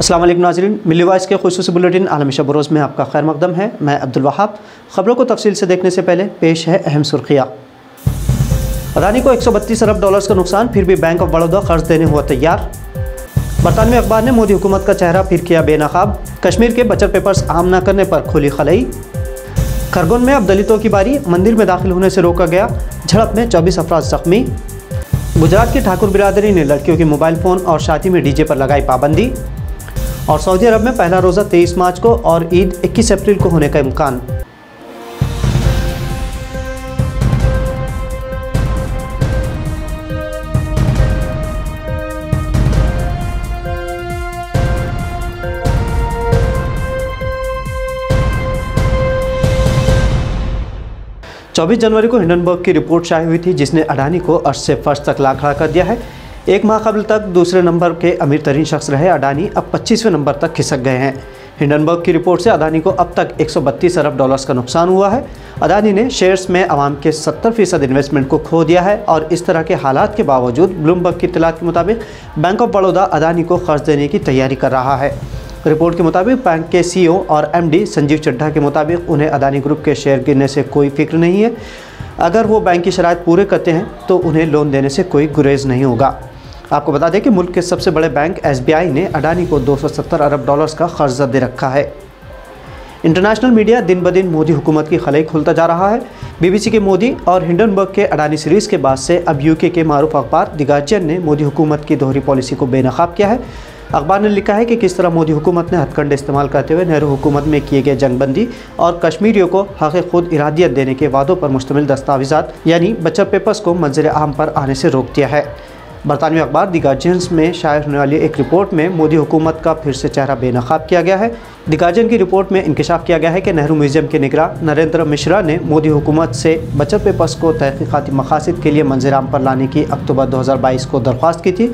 अस्सलाम वालेकुम नाज़रीन, मिल्ली वॉइस के खुसूसी बुलेटिन आलमी शब रोज़ में आपका खैर मकदम है। मैं अब्दुल वहाब। ख़बरों को तफसील से देखने से पहले पेश है अहम सुर्खियाँ। अदानी को 132 अरब डॉलर्स का नुकसान, फिर भी बैंक ऑफ बड़ौदा कर्ज देने हुआ तैयार। बरतानवी अखबार ने मोदी हुकूमत का चेहरा फिर किया बेनकाब, कश्मीर के बचत पेपर्स आम न करने पर खुली खलई। खरगोन में अब दलितों की बारी, मंदिर में दाखिल होने से रोका गया, झड़प में 24 अफराद जख्मी। गुजरात की ठाकुर बिरादरी ने लड़कियों के मोबाइल फ़ोन और शादी में डीजे पर लगाई पाबंदी। और सऊदी अरब में पहला रोज़ा 23 मार्च को और ईद 21 अप्रैल को होने का इम्कान। चौबीस जनवरी को हिंडनबर्ग की रिपोर्ट शाये हुई थी, जिसने अडानी को अर्श से फर्श तक ला खड़ा कर दिया है। एक माह कबल तक दूसरे नंबर के अमीर तरीन शख्स रहे अडानी अब 25वें नंबर तक खिसक गए हैं। हिंडनबर्ग की रिपोर्ट से अडानी को अब तक 132 अरब डॉलर्स का नुकसान हुआ है। अडानी ने शेयर्स में आवाम के 70% इन्वेस्टमेंट को खो दिया है और इस तरह के हालात के बावजूद ब्लूमबर्ग की इत्तलात के मुताबिक बैंक ऑफ बड़ौदा अडानी को कर्ज देने की तैयारी कर रहा है। रिपोर्ट के मुताबिक बैंक के CEO और MD संजीव चड्ढा के मुताबिक उन्हें अडानी ग्रुप के शेयर गिरने से कोई फिक्र नहीं है। अगर वो बैंक की शराइत पूरे करते हैं तो उन्हें लोन देने से कोई गुरेज नहीं होगा। आपको बता दें कि मुल्क के सबसे बड़े बैंक SBI ने अडानी को 270 अरब डॉलर्स का कर्जा दे रखा है। इंटरनेशनल मीडिया दिन ब दिन मोदी हुकूमत की खलई खुलता जा रहा है। BBC के मोदी और हिंडनबर्ग के अडानी सीरीज़ के बाद से अब UK के मारूफ अखबार द गार्जियन ने मोदी हुकूमत की दोहरी पॉलिसी को बेनकाब किया है। अखबार ने लिखा है कि किस तरह मोदी हुकूमत ने हथकंडे इस्तेमाल करते हुए नेहरू हुकूमत में किए गए जंगबंदी और कश्मीरियों को हक़ खुद इरादियत देने के वादों पर मुश्तमिल दस्तावेज़ात यानी बचत पेपर्स को मंजर आम पर आने से रोक दिया है। बरतानवी अखबार द गार्जियन में शाये होने वाली एक रिपोर्ट में मोदी हुकूमत का फिर से चेहरा बेनकाब किया गया है। द गार्जियन की रिपोर्ट में इंकशाफ किया गया है कि नेहरू म्यूजियम के निगरां नरेंद्र मिश्रा ने मोदी हुकूमत से बचत पेपर्स को तहक़ीक़ाती मक़ासिद के लिए मंजर आम पर लाने की अक्टूबर 2022 को दरख्वास्त की थी,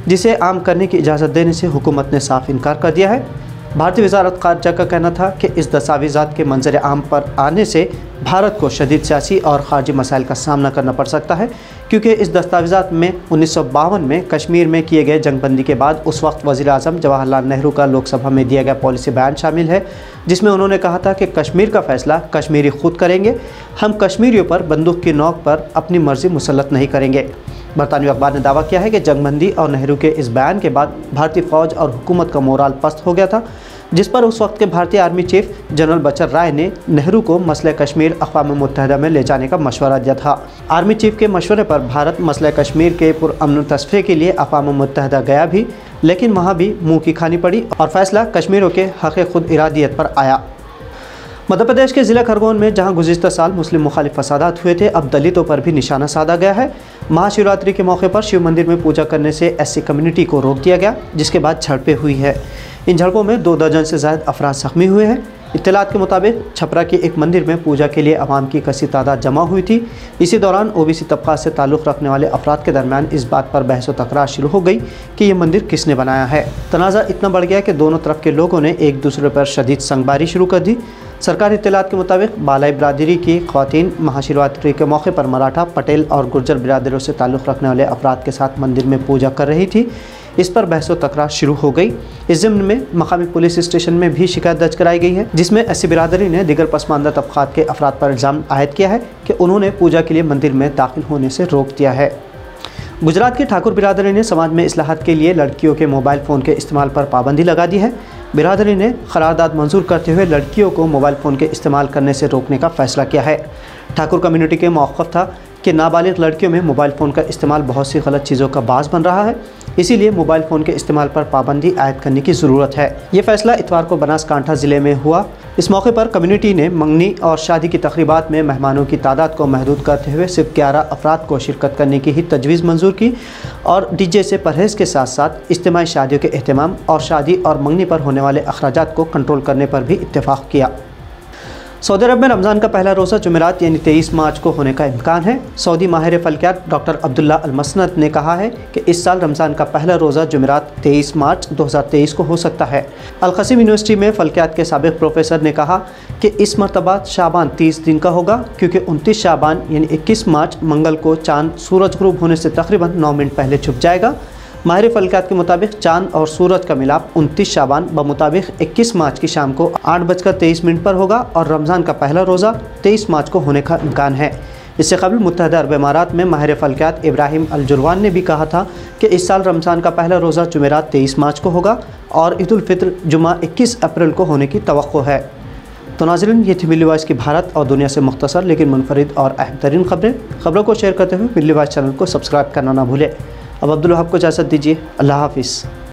जिसे आम करने की इजाज़त देने से हुकूमत ने साफ इनकार कर दिया है। भारतीय वज़ारत ख़ारिजा का कहना था कि इस दस्तावेज़ात के मंजर आम पर आने से भारत को शदीद सियासी और ख़ारजी मसाइल का सामना करना पड़ सकता है, क्योंकि इस दस्तावेज़ात में 1952 में कश्मीर में किए गए जंगबंदी के बाद उस वक्त वज़ीर आज़म जवाहरलाल नेहरू का लोकसभा में दिया गया पॉलिसी बयान शामिल है, जिसमें उन्होंने कहा था कि कश्मीर का फ़ैसला कश्मीरी खुद करेंगे, हम कश्मीरियों पर बंदूक की नोक पर अपनी मर्ज़ी मुसल्लत नहीं करेंगे। बरतानवी अखबार ने दावा किया है कि जंगबंदी और नेहरू के इस बयान के बाद भारतीय फ़ौज और हुकूमत का मोराल पस्त हो गया था, जिस पर उस वक्त के भारतीय आर्मी चीफ जनरल बचर राय ने नेहरू को मसले कश्मीर अक़वाम मुत्तहिदा में ले जाने का मशवरा दिया था। आर्मी चीफ के मशवरे पर भारत मसले कश्मीर के पुरअमन तस्फ़े के लिए अक़वाम मुत्तहिदा गया भी, लेकिन वहाँ भी मुँह की खानी पड़ी और फैसला कश्मीरियों के हक़ खुद इरादियत पर आया। मध्य प्रदेश के ज़िला खरगोन में जहां गुज़िश्ता साल मुस्लिम मुखालिफ फसादात हुए थे, अब दलितों पर भी निशाना साधा गया है। महाशिवरात्रि के मौके पर शिव मंदिर में पूजा करने से SC कम्युनिटी को रोक दिया गया, जिसके बाद झड़पें हुई है। इन झड़पों में 2 दर्जन से ज़ायद अफराद ज़ख्मी हुए हैं। इत्तलात के मुताबिक छपरा के एक मंदिर में पूजा के लिए अवाम की कसी तादाद जमा हुई थी। इसी दौरान OBC तबका से ताल्लुक़ रखने वाले अफराद के दरमियान इस बात पर बहस व तकरार शुरू हो गई कि यह मंदिर किसने बनाया है। तनाज़ा इतना बढ़ गया कि दोनों तरफ के लोगों ने एक दूसरे पर शदीद संगबारी शुरू कर दी। सरकारी इत्तलात के मुताबिक बालाई बिरादरी की ख़वातीन महाशिवरात्रि के मौके पर मराठा, पटेल और गुर्जर बिरादरों से ताल्लुक़ रखने वाले अफराद के साथ मंदिर में पूजा कर रही थी। इस पर बहस व तकरार शुरू हो गई। इस ज़िम्न में मकामी पुलिस स्टेशन में भी शिकायत दर्ज कराई गई है, जिसमें SC बिरादरी ने दीगर पसमानदा तबक़ात के अफराद पर इल्ज़ाम आयद किया है कि उन्होंने पूजा के लिए मंदिर में दाखिल होने से रोक दिया है। गुजरात की ठाकुर बिरादरी ने समाज में इस्लाहात के लिए लड़कियों के मोबाइल फ़ोन के इस्तेमाल पर पाबंदी लगा दी है। बिरादरी ने क़रारदाद मंजूर करते हुए लड़कियों को मोबाइल फ़ोन के इस्तेमाल करने से रोकने का फ़ैसला किया है। ठाकुर कम्युनिटी के मौक़िफ़ था कि नाबालिग लड़कियों में मोबाइल फ़ोन का इस्तेमाल बहुत सी गलत चीज़ों का बाज़ बन रहा है, इसीलिए मोबाइल फ़ोन के इस्तेमाल पर पाबंदी आयद करने की ज़रूरत है। ये फ़ैसला इतवार को बनासकांठा ज़िले में हुआ। इस मौके पर कम्युनिटी ने मंगनी और शादी की तक़रीबात में मेहमानों की तादाद को महदूद करते हुए सिर्फ 11 अफराद को शिरकत करने की ही तजवीज़ मंजूर की और DJ से परहेज़ के साथ साथ इज्तिमाई शादियों के एहतमाम और शादी और मंगनी पर होने वाले अखराजात को कंट्रोल करने पर भी इत्तेफाक किया। सऊदी अरब में रमज़ान का पहला रोज़ा जुमेरात यानी 23 मार्च को होने का इम्कान है। सऊदी माहिर फल्कियात डॉक्टर अब्दुल्ला अल मसनद ने कहा है कि इस साल रमज़ान का पहला रोज़ा जुमेरात 23 मार्च 2023 को हो सकता है। अल क़सीम यूनिवर्सिटी में फल्कियात के साबिक़ प्रोफेसर ने कहा कि इस मरतबा शाबान 30 दिन का होगा, क्योंकि 29 शाबान यानी 21 मार्च मंगल को चाँद सूरज गुरूब होने से तकरीबन 9 मिनट पहले छुप जाएगा। माहिर फलकियात के मुताबिक चांद और सूरज का मिलाप 29 शाबान बमुताबिक 21 मार्च की शाम को 8:23 पर होगा और रमज़ान का पहला रोज़ा 23 मार्च को होने का इम्कान है। इससे कबल मुत्तहदा अरब इमारात में माहिर फलकियात इब्राहिम अल जुरवान ने भी कहा था कि इस साल रमज़ान का पहला रोज़ा जुमेरात 23 मार्च को होगा और ईद उल फित्र जुमा 21 अप्रैल को होने की तवक्को है। तो नाज़रीन, ये थी मिल्ली वॉइस की भारत और दुनिया से मुख्तसर लेकिन मुनफरिद और अहम तरीन खबरों को शेयर करते हुए मिल्ली वॉइस चैनल को सब्सक्राइब करना ना भूलें। अब अब्दुल वहाब को इजाज़त दीजिए। अल्लाह हाफिज़।